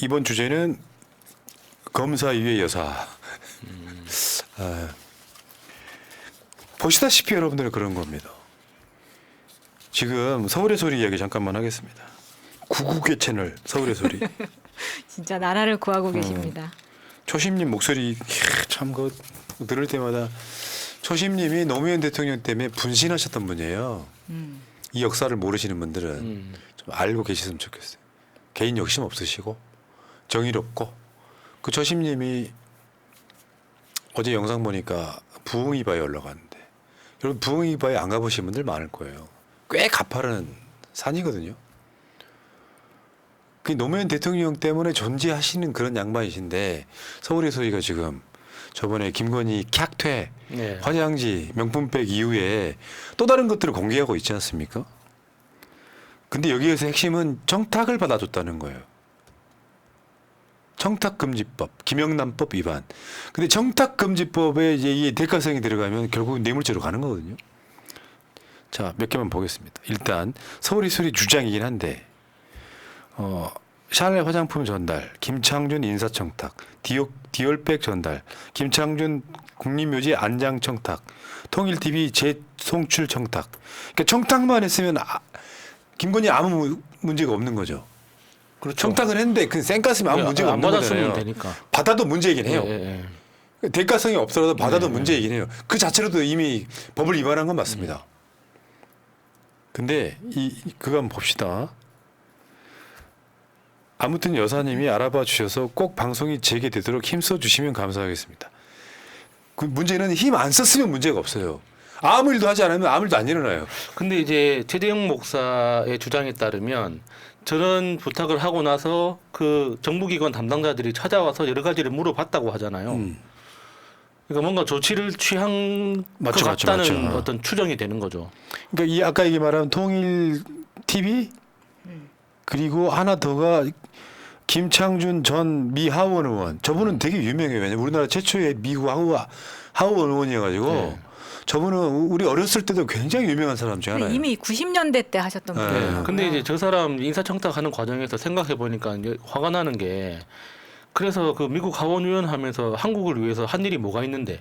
이번 주제는 검사 위의 여사. 보시다시피 여러분들은 그런 겁니다. 지금 서울의 소리 이야기 잠깐만 하겠습니다. 9국의 채널 서울의 소리. 진짜 나라를 구하고 계십니다. 초심님 목소리 참 그 들을 때마다 초심님이 노무현 대통령 때문에 분신하셨던 분이에요. 이 역사를 모르시는 분들은 좀 알고 계셨으면 좋겠어요. 개인 욕심 없으시고 정의롭고 그 초심님이 어제 영상 보니까 부흥이바에 올라갔는데 여러분 부흥이바에 안 가보신 분들 많을 거예요. 꽤 가파른 산이거든요. 그 노무현 대통령 때문에 존재하시는 그런 양반이신데 서울의 소리가 지금 저번에 김건희 캬퇴 네. 화장지 명품백 이후에 또 다른 것들을 공개하고 있지 않습니까? 근데 여기에서 핵심은 청탁을 받아줬다는 거예요. 청탁금지법, 김영란법 위반. 근데 청탁금지법에 이제 이 대가성이 들어가면 결국 뇌물죄로 가는 거거든요. 자, 몇 개만 보겠습니다. 일단 서울의 소리 주장이긴 한데 샤넬 화장품 전달, 김창준 인사청탁, 디올백 전달, 김창준 국립묘지 안장 청탁, 통일TV 재송출 청탁. 그러니까 청탁만 했으면 김건희 아무 문제가 없는 거죠. 그렇죠. 청탁을 했는데 그 쌩까스면 아무 문제가 안 없는 받았으면 거잖아요. 되니까. 받아도 문제이긴 해요. 예. 대가성이 없더라도 받아도 문제이긴 해요. 그 자체로도 이미 법을 위반한 건 맞습니다. 근데 그거 한번 봅시다. 아무튼 여사님이 알아봐 주셔서 꼭 방송이 재개되도록 힘써 주시면 감사하겠습니다. 그 문제는 힘 안 썼으면 문제가 없어요. 아무 일도 하지 않으면 아무 일도 안 일어나요. 근데 이제 최재형 목사의 주장에 따르면 저런 부탁을 하고 나서 그 정부기관 담당자들이 찾아와서 여러 가지를 물어봤다고 하잖아요. 그러니까 뭔가 조치를 취한 것 같다는 어떤 추정이 되는 거죠. 그러니까 이 아까 얘기 말한 통일 TV 그리고 하나 더가 김창준 전 미 하원 의원. 저분은 되게 유명해요. 왜냐면 우리나라 최초의 미국 하원 의원이어가지고 네. 저분은 우리 어렸을 때도 굉장히 유명한 사람 중에 하나예요. 이미 90년대 때 하셨던 네. 분이에요. 근데 이제 저 사람 인사청탁하는 과정에서 생각해 보니까 이제 화가 나는 게 그래서 그 미국 하원 의원 하면서 한국을 위해서 한 일이 뭐가 있는데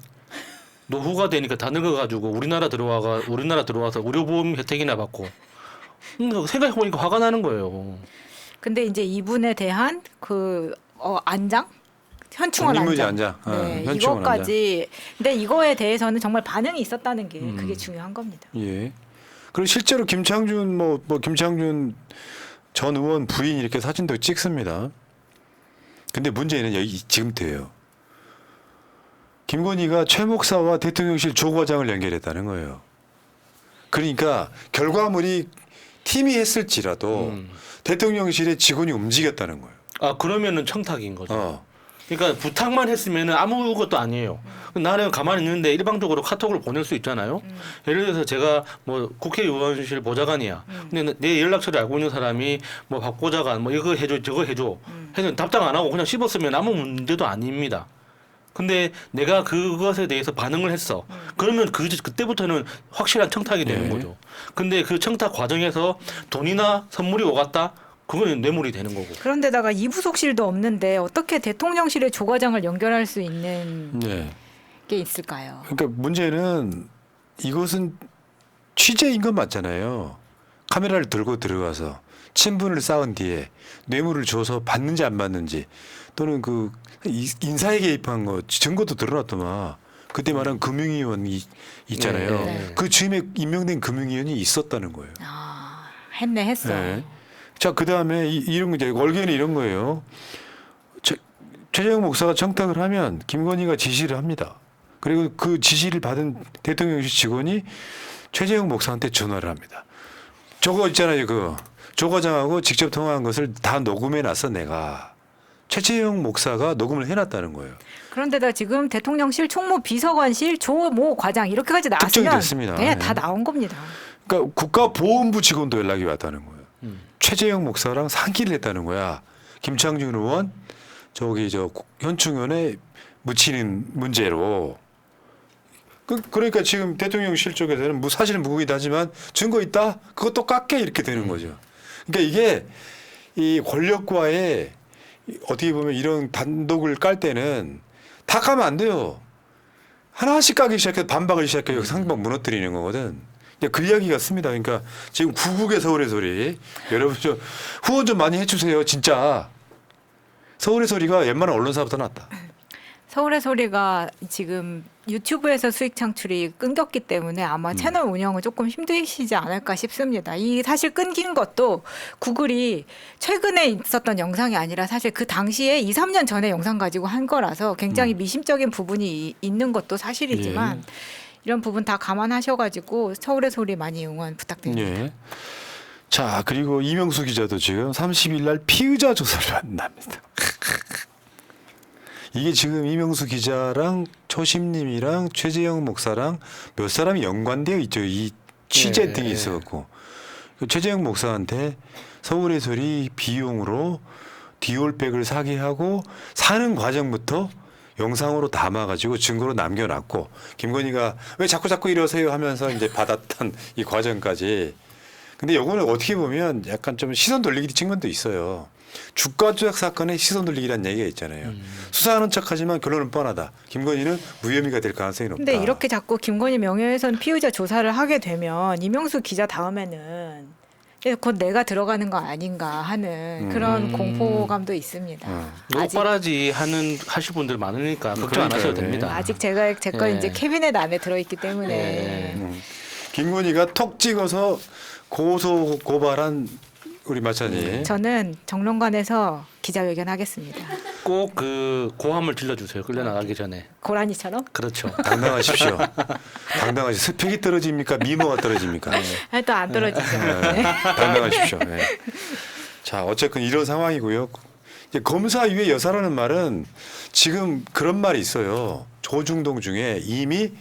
노후가 되니까 다 늙어가지고 우리나라 들어와서 의료보험 혜택이나 받고 생각해 보니까 화가 나는 거예요. 근데 이제 이분에 대한 그 안장? 현충원 국립묘지 안장. 안장. 네, 현충원 이것까지. 근데 이거에 대해서는 정말 반응이 있었다는 게 그게 중요한 겁니다. 예. 그리고 실제로 김창준 김창준 전 의원 부인 이렇게 사진도 찍습니다. 근데 문제는 여기 지금부터예요. 김건희가 최 목사와 대통령실 조 과장을 연결했다는 거예요. 그러니까 결과물이 팀이 했을지라도 대통령실의 직원이 움직였다는 거예요. 아 그러면은 청탁인 거죠. 그러니까 부탁만 했으면은 아무것도 아니에요. 나는 가만히 있는데 일방적으로 카톡을 보낼 수 있잖아요. 예를 들어서 제가 뭐 국회의원실 보좌관이야. 근데 내 연락처를 알고 있는 사람이 뭐 박 보좌관 뭐 이거 해줘 저거 해줘 해서 답장 안 하고 그냥 씹었으면 아무 문제도 아닙니다. 근데 내가 그것에 대해서 반응을 했어. 그러면 그때부터는 확실한 청탁이 되는 거죠. 근데 그 청탁 과정에서 돈이나 선물이 오갔다? 그건 뇌물이 되는 거고. 그런데다가 이부속실도 없는데 어떻게 대통령실의 조과장을 연결할 수 있는 게 있을까요? 그러니까 문제는 이것은 취재인 건 맞잖아요. 카메라를 들고 들어가서 친분을 쌓은 뒤에 뇌물을 줘서 받는지 안 받는지 또는 그 인사에 개입한 거 증거도 드러났더만 그때 말한 금융위원이 있잖아요. 네. 그 즈음에 임명된 금융위원이 있었다는 거예요. 아, 했어. 네. 자, 그 다음에 이런 거 이제 월계는 이런 거예요. 최재형 목사가 청탁을 하면 김건희가 지시를 합니다. 그리고 그 지시를 받은 대통령실 직원이 최재형 목사한테 전화를 합니다. 저거 있잖아요, 조 과장하고 직접 통화한 것을 다 녹음해 놨어, 내가. 최재형 목사가 녹음을 해놨다는 거예요. 그런데다 지금 대통령실 총무 비서관실 조모 과장 이렇게까지 특정이 나왔으면 됐습니다. 그냥 네. 다 나온 겁니다. 그러니까 국가보훈부 직원도 연락이 왔다는 거예요. 최재형 목사랑 상기를 했다는 거야. 김창준 의원 현충원에 묻히는 문제로. 그러니까 지금 대통령실 쪽에서는 사실은 무근이다 하지만 증거 있다? 그것도 깎게 이렇게 되는 거죠. 그러니까 이게 이 권력과의 어떻게 보면 이런 단독을 깔 때는 다 까면 안 돼요. 하나씩 까기 시작해서 반박을 시작해서 상대방 무너뜨리는 거거든. 근력이 씁니다. 그러니까 지금 구국의 서울의 소리 여러분 좀 후원 좀 많이 해주세요. 진짜 서울의 소리가 웬만한 언론사보다 낫다. 서울의 소리가 지금 유튜브에서 수익 창출이 끊겼기 때문에 아마 채널 운영은 조금 힘드시지 않을까 싶습니다. 이 사실 끊긴 것도 구글이 최근에 있었던 영상이 아니라 사실 그 당시에 2, 3년 전에 영상 가지고 한 거라서 굉장히 미심적인 부분이 있는 것도 사실이지만 이런 부분 다 감안하셔가지고 서울의 소리 많이 응원 부탁드립니다. 예. 자, 그리고 이명수 기자도 지금 30일 날 피의자 조사를 한답니다. 이게 지금 이명수 기자랑 초심님이랑 최재형 목사랑 몇 사람이 연관되어 있죠. 이 취재 등이 있어갖고 최재형 목사한테 서울의 소리 비용으로 디올백을 사게 하고 사는 과정부터 영상으로 담아가지고 증거로 남겨놨고 김건희가 왜 자꾸 이러세요 하면서 이제 받았던 이 과정까지. 근데 이거는 어떻게 보면 약간 좀 시선 돌리기 측면도 있어요. 주가 조작 사건의 시선 돌리기라는 얘기가 있잖아요. 수사하는 척하지만 결론은 뻔하다. 김건희는 무혐의가 될 가능성이 높다. 근데 이렇게 자꾸 김건희 명예훼손 피의자 조사를 하게 되면 이명수 기자 다음에는 곧 내가 들어가는 거 아닌가 하는 그런 공포감도 있습니다. 오빠라지 하실 분들 많으니까 걱정 안 하셔도 됩니다. 아직 제가 이제 캐비넷 안에 들어있기 때문에 김건희가 톡 찍어서 고소 고발한 우리 마찬이. 저는 정론관에서 기자회견 하겠습니다. 꼭 그 고함을 질러주세요. 끌려나가기 전에. 고라니처럼? 그렇죠. 당당하십시오. 당당하시. 스펙이 떨어집니까? 미모가 떨어집니까? 또 안 떨어지죠. 네. 당당하십시오. 네. 자, 어쨌든 이런 상황이고요. 이제 검사 위의 여사라는 말은 지금 그런 말이 있어요. 조중동 중에 이미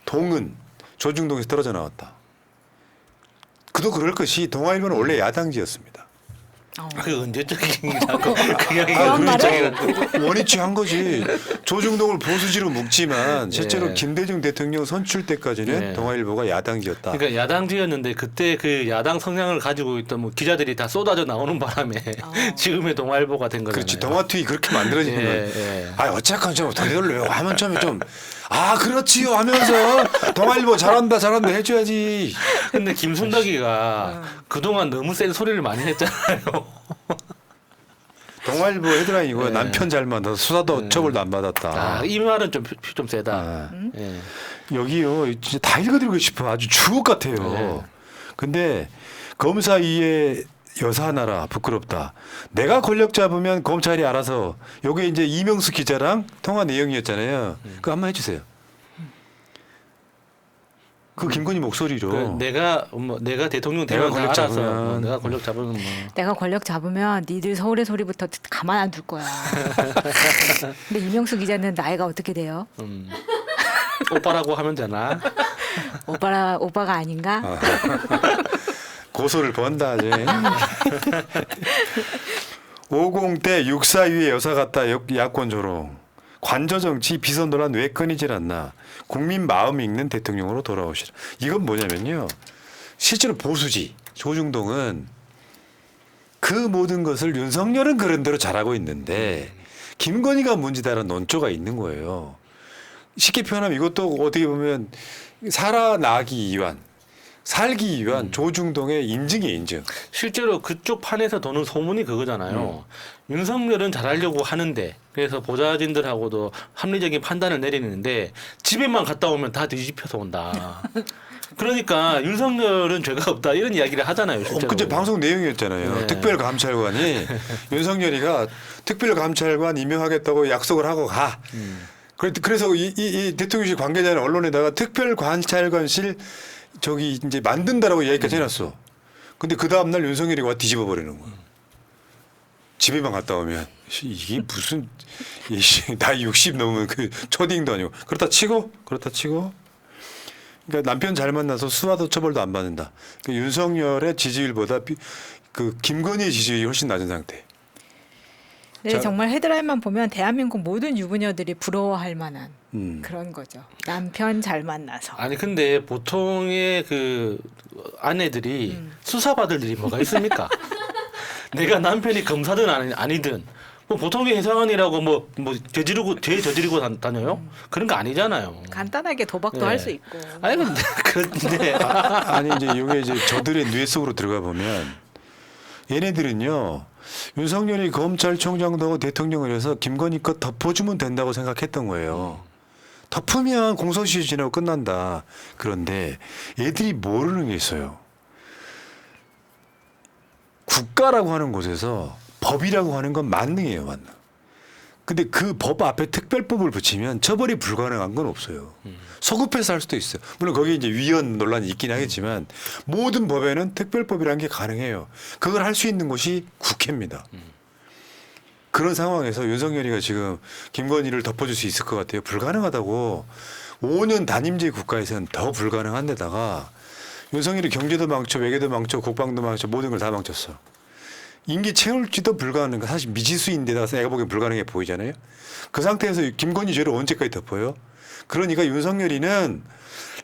동은 조중동에서 떨어져 나왔다. 그도 그럴 것이 동아일보는 원래 야당지였습니다. 그 언제적 얘기냐고 그 그런 말을? 원위치 한 거지. 조중동을 보수지로 묶지만 실제로 김대중 대통령 선출 때까지는 동아일보가 야당지였다. 그러니까 야당지였는데 그때 그 야당 성향을 가지고 있던 뭐 기자들이 다 쏟아져 나오는 바람에 지금의 동아일보가 된 거잖아요. 그렇지. 동아투이 그렇게 만들어지는 거예요. 아, 어쨌건 좀 되돌려요. 하면 처음에 좀 그렇지요 하면서 동아일보 잘한다 해줘야지. 근데 김순덕이가 그동안 너무 센 소리를 많이 했잖아요. 동아일보 헤드라인이고 남편 잘 만나서 수사도 처벌도 안 받았다. 이 말은 좀 세다. 여기요, 진짜 다 읽어드리고 싶어. 아주 주옥 같아요. 근데 검사 위에 여사 하나라 부끄럽다. 내가 권력 잡으면 검찰이 알아서. 요게 이제 이명수 기자랑 통화 내용이었잖아요. 그거 한번 해주세요. 그 김건희 목소리로. 내가 대통령 되면 다 알아서 잡으면. 내가 권력 잡으면 뭐. 내가 권력 잡으면 니들 서울의 소리부터 가만 안 둘 거야. 근데 이명수 기자는 나이가 어떻게 돼요? 오빠라고 하면 되나? 오빠가 아닌가? 고소를 번다 이제. 50대 64위의 여사 같다 야권 조롱. 관저 정치 비선 논란 왜 끊이질 않나. 국민 마음 읽는 대통령으로 돌아오시라. 이건 뭐냐면요. 실제로 보수지 조중동은 그 모든 것을 윤석열은 그런 대로 잘하고 있는데 김건희가 문제다라는 논조가 있는 거예요. 쉽게 표현하면 이것도 어떻게 보면 살아나기 위한 살기 위한 조중동의 인증이에요, 인증. 실제로 그쪽 판에서 도는 소문이 그거잖아요. 윤석열은 잘하려고 하는데 그래서 보좌진들하고도 합리적인 판단을 내리는데 집에만 갔다 오면 다 뒤집혀서 온다. 그러니까 윤석열은 죄가 없다 이런 이야기를 하잖아요. 실제로. 그때 방송 내용이었잖아요. 네. 특별감찰관이 윤석열이가 특별감찰관 임명하겠다고 약속을 하고 가. 그래서 이 대통령실 관계자는 언론에다가 특별관찰관실 저기 이제 만든다라고 얘기까지 해놨어. 근데 그 다음날 윤석열이 와 뒤집어 버리는 거야. 집에만 갔다 오면 이게 무슨 나이 60 넘으면 그 초딩도 아니고 그렇다 치고 그러니까 남편 잘 만나서 수사도 처벌도 안 받는다. 그 윤석열의 지지율보다 그 김건희의 지지율이 훨씬 낮은 상태. 네, 정말 헤드라인만 보면 대한민국 모든 유부녀들이 부러워할 만한 그런 거죠. 남편 잘 만나서. 아니 근데 보통의 그 아내들이 수사받을 일이 뭐가 있습니까? 내가 남편이 검사든 아니든 뭐 보통의 회사원이라고 뭐 죄 저지르고 다녀요? 그런 거 아니잖아요. 간단하게 도박도 네. 할 수 있고. 아니 근데 아니 이제 이게 이제 저들의 뇌 속으로 들어가 보면 얘네들은요 윤석열이 검찰총장도 하고 대통령을 해서 김건희 것 덮어주면 된다고 생각했던 거예요. 덮으면 공소시효 지나고 끝난다. 그런데 애들이 모르는 게 있어요. 국가라고 하는 곳에서 법이라고 하는 건 만능이에요, 만능. 근데 그 법 앞에 특별법을 붙이면 처벌이 불가능한 건 없어요. 소급해서 할 수도 있어요. 물론 거기에 이제 위헌 논란이 있긴 하겠지만 모든 법에는 특별법이라는 게 가능해요. 그걸 할 수 있는 곳이 국회입니다. 그런 상황에서 윤석열이가 지금 김건희를 덮어줄 수 있을 것 같아요. 불가능하다고. 5년 단임제 국가에서는 더 불가능한 데다가 윤석열이 경제도 망쳐, 외교도 망쳐, 국방도 망쳐, 모든 걸 다 망쳤어. 임기 채울지도 불가능한 거 사실 미지수인데다가 내가 보기엔 불가능해 보이잖아요. 그 상태에서 김건희 죄를 언제까지 덮어요? 그러니까 윤석열이는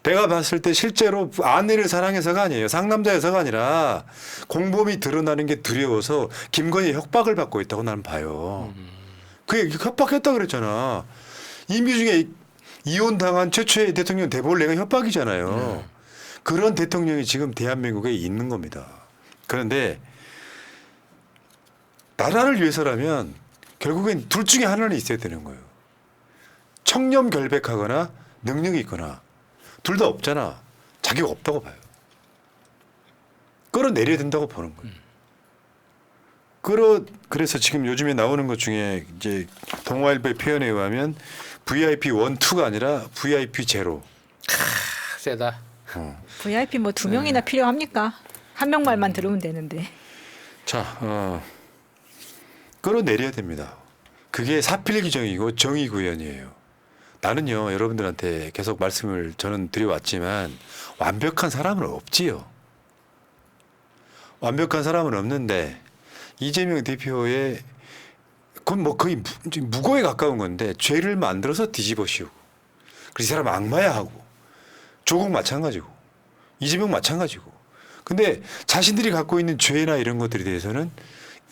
내가 봤을 때 실제로 아내를 사랑해서가 아니에요. 상남자여서가 아니라 공범이 드러나는 게 두려워서 김건희 협박을 받고 있다고 나는 봐요. 그게 협박했다 그랬잖아. 임기 중에 이혼당한 최초의 대통령 대볼레가 협박이잖아요. 그런 대통령이 지금 대한민국에 있는 겁니다. 그런데 나라를 위해서라면 결국엔 둘 중에 하나는 있어야 되는 거예요. 청렴결백하거나 능력이 있거나 둘 다 없잖아. 자격 없다고 봐요. 끌어내려야 된다고 보는 거예요. 그래서 지금 요즘에 나오는 것 중에 이제 동아일보의 표현에 의하면 VIP 1, 2가 아니라 VIP 제로. 세다. VIP 뭐 2명이나 필요합니까? 한 명 말만 들으면 되는데. 자, 끌어내려야 됩니다. 그게 사필 규정이고 정의 구현이에요. 나는요 여러분들한테 계속 말씀을 저는 드려왔지만 완벽한 사람은 없지요. 완벽한 사람은 없는데 이재명 대표의 그건 뭐 거의 무고에 가까운 건데 죄를 만들어서 뒤집어 씌우고 그 사람 악마야 하고 조국 마찬가지고 이재명 마찬가지고 근데 자신들이 갖고 있는 죄나 이런 것들에 대해서는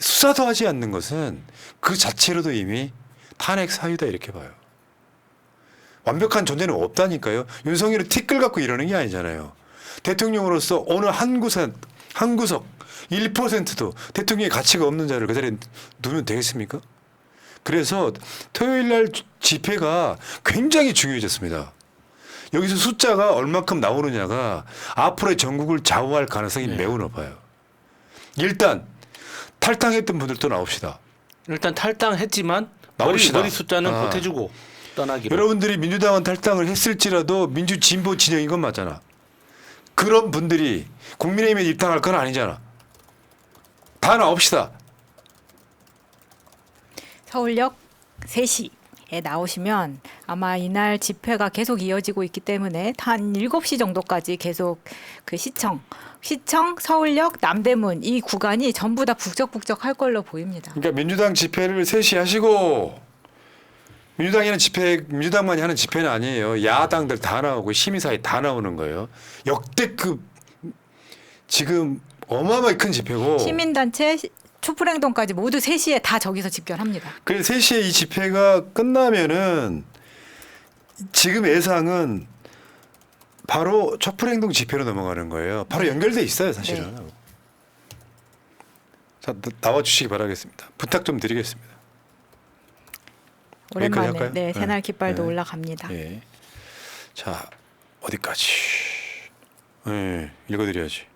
수사도 하지 않는 것은 그 자체로도 이미 탄핵 사유다 이렇게 봐요. 완벽한 존재는 없다니까요. 윤석열이 티끌 갖고 이러는 게 아니잖아요. 대통령으로서 어느 한 구석 1%도 대통령의 가치가 없는 자를 그 자리에 두면 되겠습니까? 그래서 토요일 날 집회가 굉장히 중요해졌습니다. 여기서 숫자가 얼마큼 나오느냐가 앞으로의 전국을 좌우할 가능성이 매우 높아요. 일단 탈당했던 분들도 나옵시다. 일단 탈당했지만 나옵시다. 머리 숫자는 보태주고 떠나기로. 여러분들이 민주당은 탈당을 했을지라도 민주 진보 진영인 건 맞잖아. 그런 분들이 국민의힘에 입당할 건 아니잖아. 다 나옵시다. 서울역 3시에 나오시면 아마 이날 집회가 계속 이어지고 있기 때문에 한 7시 정도까지 계속 그 시청, 서울역, 남대문 이 구간이 전부 다 북적북적 할 걸로 보입니다. 그러니까 민주당 집회를 3시 하시고 민주당만이 하는 집회는 아니에요. 야당들 다 나오고 시민사회 다 나오는 거예요. 역대급 지금 어마어마하게 큰 집회고 시민단체, 촛불행동까지 모두 3시에 다 저기서 집결합니다. 그래서 3시에 이 집회가 끝나면은 지금 예상은 바로 촛불행동 집회로 넘어가는 거예요. 바로 연결돼 있어요, 사실은. 네. 자, 나와 주시기 바라겠습니다. 부탁 좀 드리겠습니다. 여기까지 오랜만에 할까요? 네, 새날 네. 깃발도 네. 올라갑니다. 예. 자, 어디까지? 예, 읽어드려야지.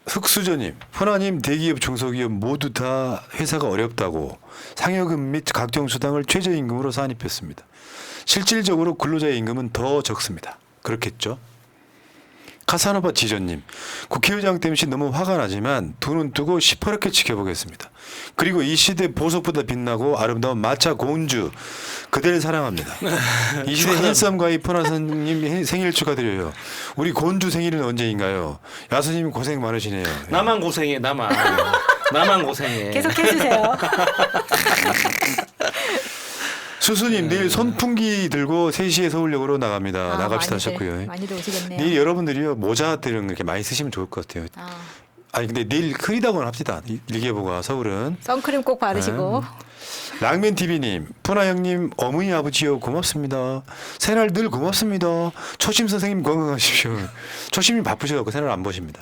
흑수저님, 호나님, 대기업, 중소기업 모두 다 회사가 어렵다고 상여금 및 각종 수당을 최저임금으로 산입했습니다. 실질적으로 근로자의 임금은 더 적습니다. 그렇겠죠? 카사노바 지전님, 국회의장 땜시 너무 화가 나지만 두 눈 뜨고 시퍼렇게 지켜보겠습니다. 그리고 이 시대 보석보다 빛나고 아름다운 마차 고운주 그대를 사랑합니다. 이 시대 힐썸과의 포나선님 생일 축하드려요. 우리 고운주 생일은 언제인가요? 야수님 고생 많으시네요. 나만 고생해, 나만. 나만 고생해. 계속 해주세요. 수수님 내일 선풍기 들고 3시에 서울역으로 나갑니다. 나갑시다 하셨고요. 많이들 오시겠네요. 내일 여러분들이요 모자 들은 이렇게 많이 쓰시면 좋을 것 같아요. 아니 근데 내일 흐리다고는 합시다. 일기예보가 서울은. 선크림 꼭 바르시고. 랑맨 TV님, 푸나 형님, 어머니 아버지요 고맙습니다. 새날 늘 고맙습니다. 초심 선생님 건강하십시오. 초심이 바쁘셔갖고 새날 안 보십니다.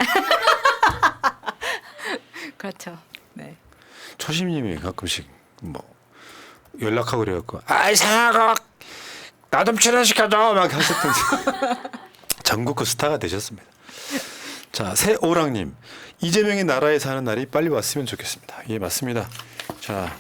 그렇죠. 네. 초심님이 가끔씩 뭐 연락하고 그래갖고 아이 상아가 나 좀 출연시켜줘 막 하셨던 전국구 스타가 되셨습니다. 자, 새오랑님, 이재명이 나라에 사는 날이 빨리 왔으면 좋겠습니다. 예, 맞습니다. 자.